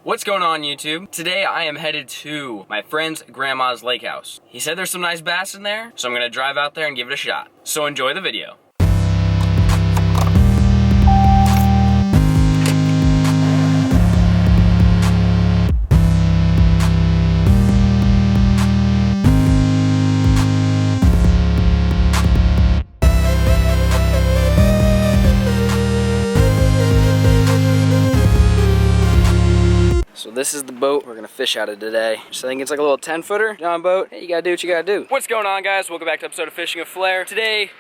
What's going on, YouTube? Today I am headed to my friend's grandma's lake house. He said there's some nice bass in there, so I'm gonna drive out there and give it a shot. So enjoy the video. So this is the boat we're gonna fish out of today. So I think it's like a little 10-footer. Jon Boat, hey, you gotta do what you gotta do. What's going on, guys? Welcome back to episode of Fishing with Flair. Today,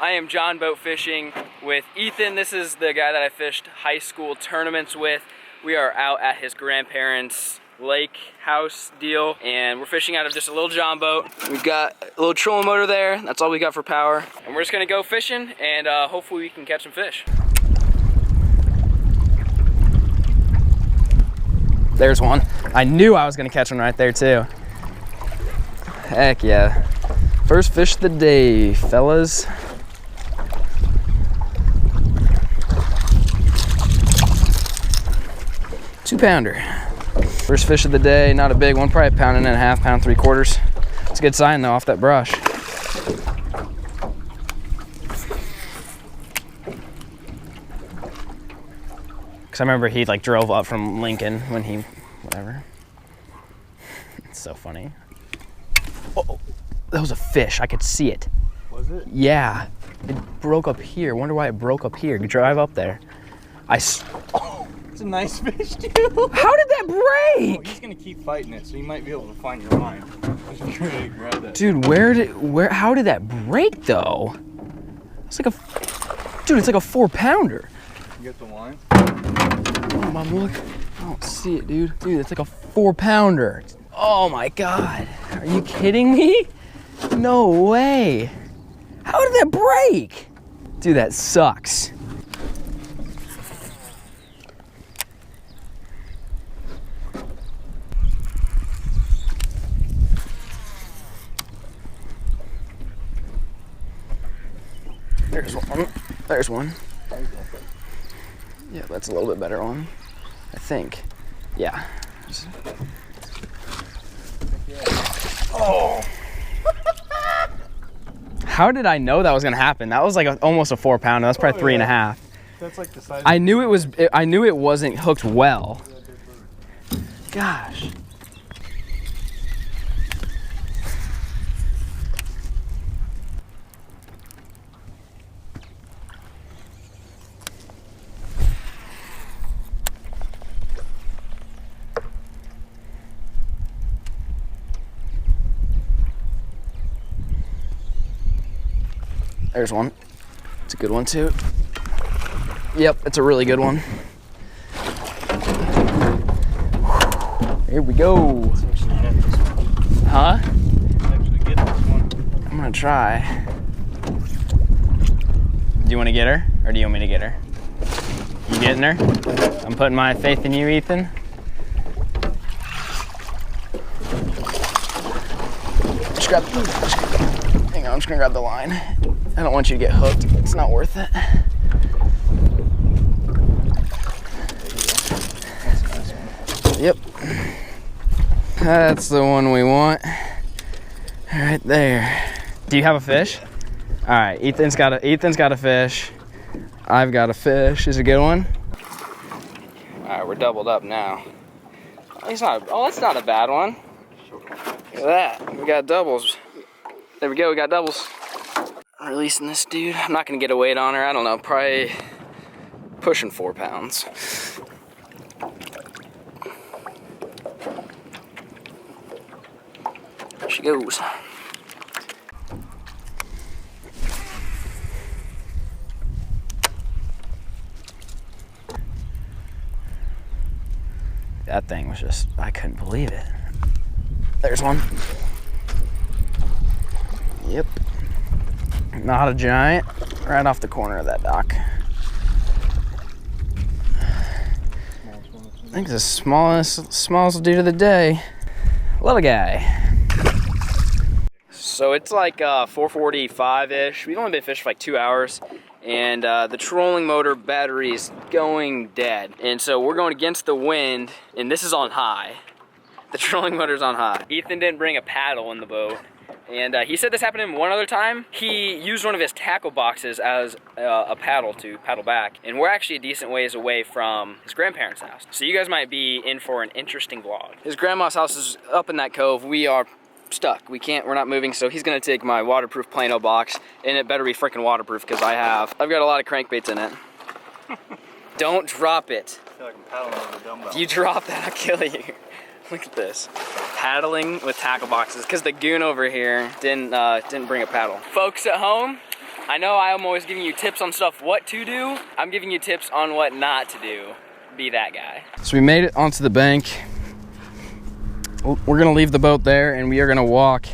I am Jon Boat fishing with Ethan. This is the guy that I fished high school tournaments with. We are out at his grandparents' lake house deal, and we're fishing out of just a little Jon Boat. We've got a little trolling motor there. That's all we got for power. And we're just gonna go fishing, and hopefully we can catch some fish. There's one. I knew I was gonna catch one right there too. Heck yeah. First fish of the day, fellas. Two-pounder. First fish of the day, not a big one, probably a 1.5 pounds, 3/4. It's a good sign though, off that brush. I remember he like drove up from Lincoln when he, whatever. It's so funny. Oh, that was a fish. I could see it. Was it? Yeah. It broke up here. Wonder why it broke up here. Drive up there. Oh, it's a nice fish too. How did that break? Oh, he's gonna keep fighting it, so you might be able to find your line. Just ready to grab that. Dude, how did that break though? It's like dude, it's like a 4-pounder. You get the line? Oh, Mom, look. I don't see it, dude. Dude, it's like a 4-pounder. Oh my God. Are you kidding me? No way. How did that break? Dude, that sucks. There's one. There's one. Yeah, that's a little bit better one, I think. Yeah. Oh. How did I know that was gonna happen? That was like almost a 4-pounder. That's probably 3.5. That's like the size. I knew it wasn't hooked well. Gosh. There's one. It's a good one too. Yep, it's a really good one. Here we go. Huh? Actually get this one. I'm gonna try. Do you want to get her, or do you want me to get her? You getting her? I'm putting my faith in you, Ethan. Hang on, I'm just gonna grab the line. I don't want you to get hooked. It's not worth it. Yep. That's the one we want. Right there. Do you have a fish? All right, Ethan's got a fish. I've got a fish. Is it a good one? All right, we're doubled up now. That's not a bad one. Look at that. We got doubles. There we go, we got doubles. Releasing this dude. I'm not gonna get a weight on her. I don't know, probably pushing 4 pounds. There she goes. That thing was just, I couldn't believe it. There's one. Yep. Not a giant, right off the corner of that dock. I think it's the smallest dude of the day. Little guy. So it's like 4:45-ish. We've only been fishing for like 2 hours, and the trolling motor battery is going dead. And so we're going against the wind, and this is on high. The trolling motor's on high. Ethan didn't bring a paddle in the boat. And he said this happened to him one other time. He used one of his tackle boxes as a paddle to paddle back. And we're actually a decent ways away from his grandparents' house. So you guys might be in for an interesting vlog. His grandma's house is up in that cove. We are stuck. We're not moving, so he's gonna take my waterproof Plano box, and it better be freaking waterproof because I've got a lot of crankbaits in it. Don't drop it. I feel like I'm paddling with a dumbbell. If you drop that, I'll kill you. Look at this. Paddling with tackle boxes because the goon over here didn't bring a paddle. Folks at home, I know I'm always giving you tips on stuff what to do. I'm giving you tips on what not to do. Be that guy. So we made it onto the bank. We're gonna leave the boat there and we are gonna walk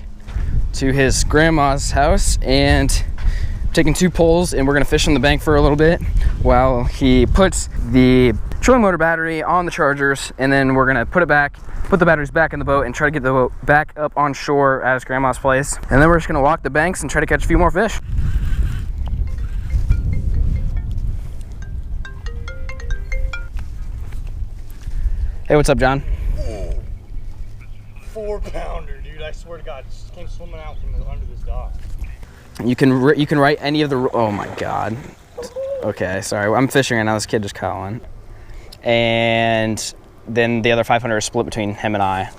to his grandma's house, and taking 2 poles, and we're gonna fish on the bank for a little bit while he puts the trolling motor battery on the chargers, and then we're gonna put the batteries back in the boat and try to get the boat back up on shore at his grandma's place. And then we're just gonna walk the banks and try to catch a few more fish. Hey, what's up, John? 4-pounder, dude. I swear to God, just came swimming out from under this dock. You can write any of the, oh my God. Okay, sorry, I'm fishing right now. This kid just caught one. And then the other 500 is split between him and I.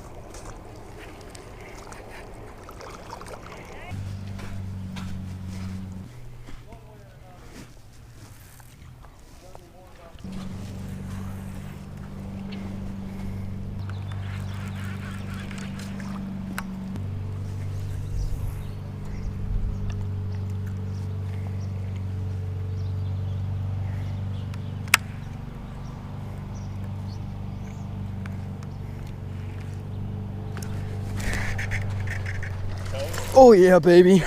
Oh yeah, baby.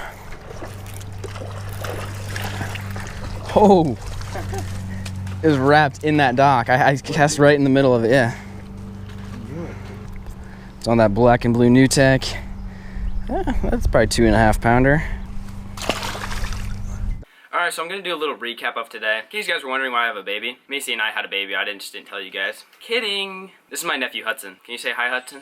Oh, it was wrapped in that dock. I cast right in the middle of it, yeah. It's on that black and blue YOLOTEK. Yeah, that's probably 2.5 pounder. Alright, so I'm going to do a little recap of today. In case you guys were wondering why I have a baby. Macy and I had a baby. I just didn't tell you guys. Kidding. This is my nephew Hudson. Can you say hi, Hudson?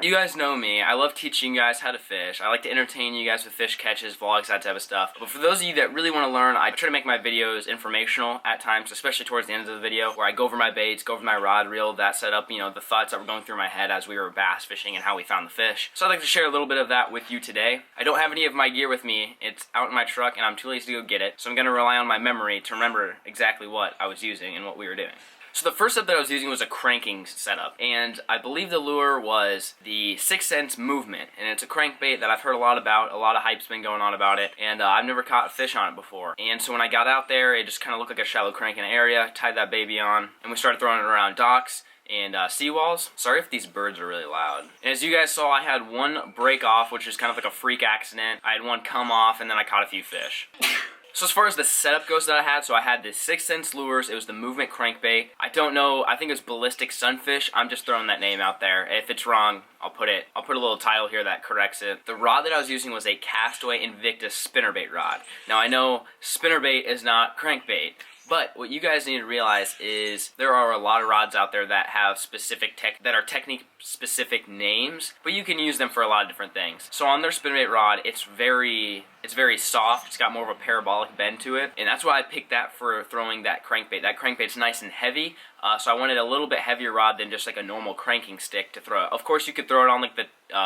You guys know me. I love teaching you guys how to fish. I like to entertain you guys with fish catches, vlogs, that type of stuff. But for those of you that really want to learn, I try to make my videos informational at times, especially towards the end of the video, where I go over my baits, go over my rod reel, that setup, you know, the thoughts that were going through my head as we were bass fishing and how we found the fish. So I'd like to share a little bit of that with you today. I don't have any of my gear with me. It's out in my truck and I'm too lazy to go get it. So I'm going to rely on my memory to remember exactly what I was using and what we were doing. So the first setup that I was using was a cranking setup, and I believe the lure was the 6th Sense Movement, and it's a crankbait that I've heard a lot about. A lot of hype's been going on about it, and I've never caught a fish on it before. And so when I got out there, it just kind of looked like a shallow cranking area, tied that baby on, and we started throwing it around docks and seawalls. Sorry if these birds are really loud. And as you guys saw, I had one break off, which is kind of like a freak accident. I had one come off, and then I caught a few fish. So as far as the setup goes that I had, so I had the 6th Sense lures. It was the Movement crankbait. I don't know, I think it was Ballistic Sunfish. I'm just throwing that name out there. If it's wrong, I'll put a little title here that corrects it. The rod that I was using was a Castaway Invictus spinnerbait rod. Now I know spinnerbait is not crankbait, but what you guys need to realize is there are a lot of rods out there that have technique specific names, but you can use them for a lot of different things. So on their spinnerbait rod, it's very soft. It's got more of a parabolic bend to it, and that's why I picked that for throwing that crankbait. That crankbait's nice and heavy, so I wanted a little bit heavier rod than just like a normal cranking stick to throw it. Of course, you could throw it on like the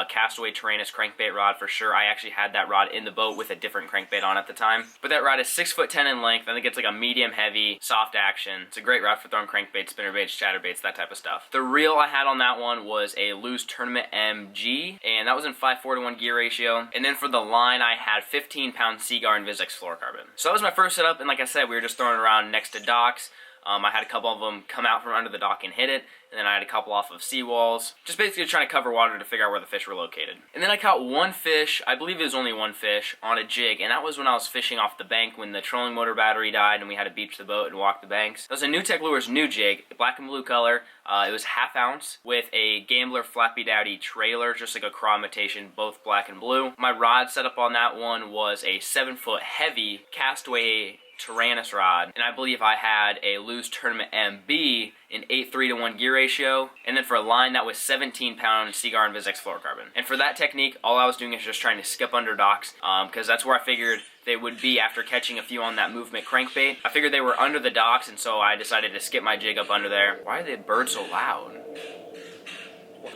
Castaway Tyrannus crankbait rod for sure. I actually had that rod in the boat with a different crankbait on at the time. But that rod is 6'10" in length. I think it's like a medium heavy, soft action. It's a great rod for throwing crankbaits, spinnerbaits, chatterbaits, that type of stuff. The reel I had on that one was a Lews Tournament MG, and that was in 5:4:1 gear ratio. And then for the line, I had 15-pound Seaguar Invisix fluorocarbon. So that was my first setup, and like I said, we were just throwing it around next to docks. I had a couple of them come out from under the dock and hit it, and then I had a couple off of seawalls, just basically trying to cover water to figure out where the fish were located. And then I caught one fish, I believe it was only one fish, on a jig, and that was when I was fishing off the bank when the trolling motor battery died and we had to beach the boat and walk the banks. It was a YOLOTEK Lures new jig, black and blue color. It was 1/2 ounce with a Gambler Flappy Dowdy trailer, just like a craw imitation, both black and blue. My rod setup on that one was a 7-foot heavy Castaway Tyrannus rod, and I believe I had a Lews Tournament MB in 8:3-to-1 gear ratio, and then for a line that was 17-pound Seagar and Vizex fluorocarbon. And for that technique, all I was doing is just trying to skip under docks, because that's where I figured they would be after catching a few on that movement crankbait. I figured they were under the docks, and so I decided to skip my jig up under there. Why are the birds so loud?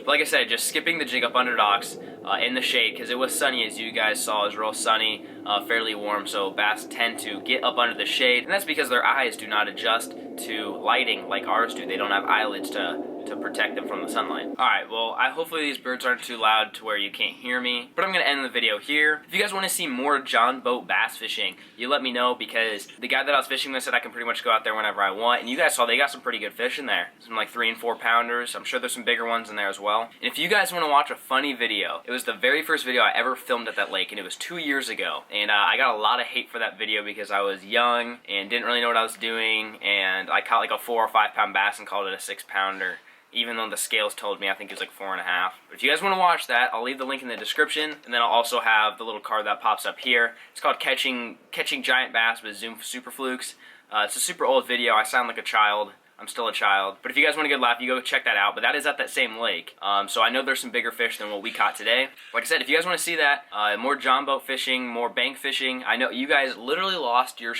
Like I said, just skipping the jig up under docks in the shade, because it was sunny, as you guys saw. It was real sunny, fairly warm, so bass tend to get up under the shade, and that's because their eyes do not adjust to lighting like ours do. They don't have eyelids to protect them from the sunlight. Alright, well, hopefully these birds aren't too loud to where you can't hear me, but I'm going to end the video here. If you guys want to see more Jon Boat bass fishing, you let me know, because the guy that I was fishing with said I can pretty much go out there whenever I want, and you guys saw they got some pretty good fish in there. Some like 3 and 4 pounders. I'm sure there's some bigger ones in there as well. And if you guys want to watch a funny video, it was the very first video I ever filmed at that lake, and it was 2 years ago, and I got a lot of hate for that video because I was young and didn't really know what I was doing, and I caught like a 4 or 5 pound bass and called it a 6 pounder. Even though the scales told me I think it was like 4.5. But if you guys want to watch that, I'll leave the link in the description, and then I'll also have the little card that pops up here. It's called Catching Giant Bass with Zoom Super Flukes. It's a super old video. I sound like a child. I'm still a child. But if you guys want a good laugh, you go check that out. But that is at that same lake. So I know there's some bigger fish than what we caught today. Like I said, if you guys want to see that, more Jon Boat fishing, more bank fishing. I know you guys literally lost your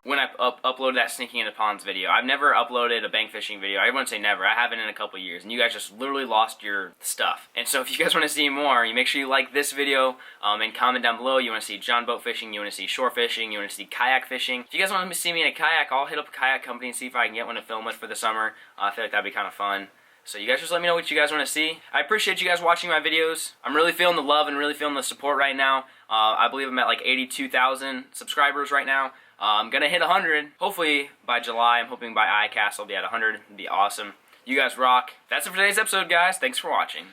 when I uploaded that Sneaking into Ponds video. I've never uploaded a bank fishing video. I wouldn't say never. I haven't in a couple years. And you guys just literally lost your stuff. And so if you guys want to see more, you make sure you like this video and comment down below. You want to see Jon Boat fishing, you want to see shore fishing, you want to see kayak fishing. If you guys want to see me in a kayak, I'll hit up a kayak company and see if I can get one to film with for the summer. I feel like that'd be kind of fun. So you guys just let me know what you guys want to see. I appreciate you guys watching my videos. I'm really feeling the love and really feeling the support right now. I believe I'm at like 82,000 subscribers right now. I'm going to hit 100, hopefully by July. I'm hoping by ICAST I'll be at 100. It'd be awesome. You guys rock. That's it for today's episode, guys. Thanks for watching.